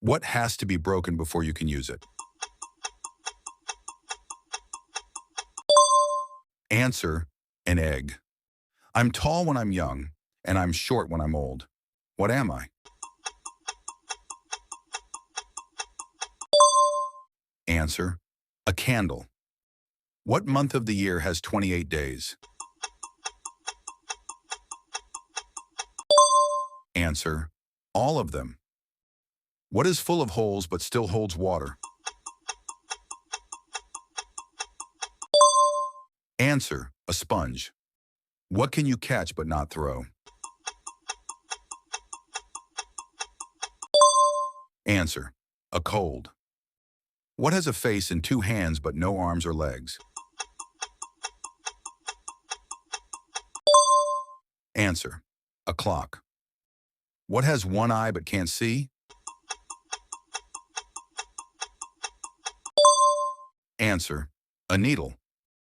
What has to be broken before you can use it? Answer, an egg. I'm tall when I'm young, and I'm short when I'm old. What am I? Answer, a candle. What month of the year has 28 days? Answer, all of them. What is full of holes but still holds water? Answer, a sponge. What can you catch but not throw? Answer, a cold. What has a face and two hands but no arms or legs? Answer, a clock. What has one eye but can't see? Answer, a needle.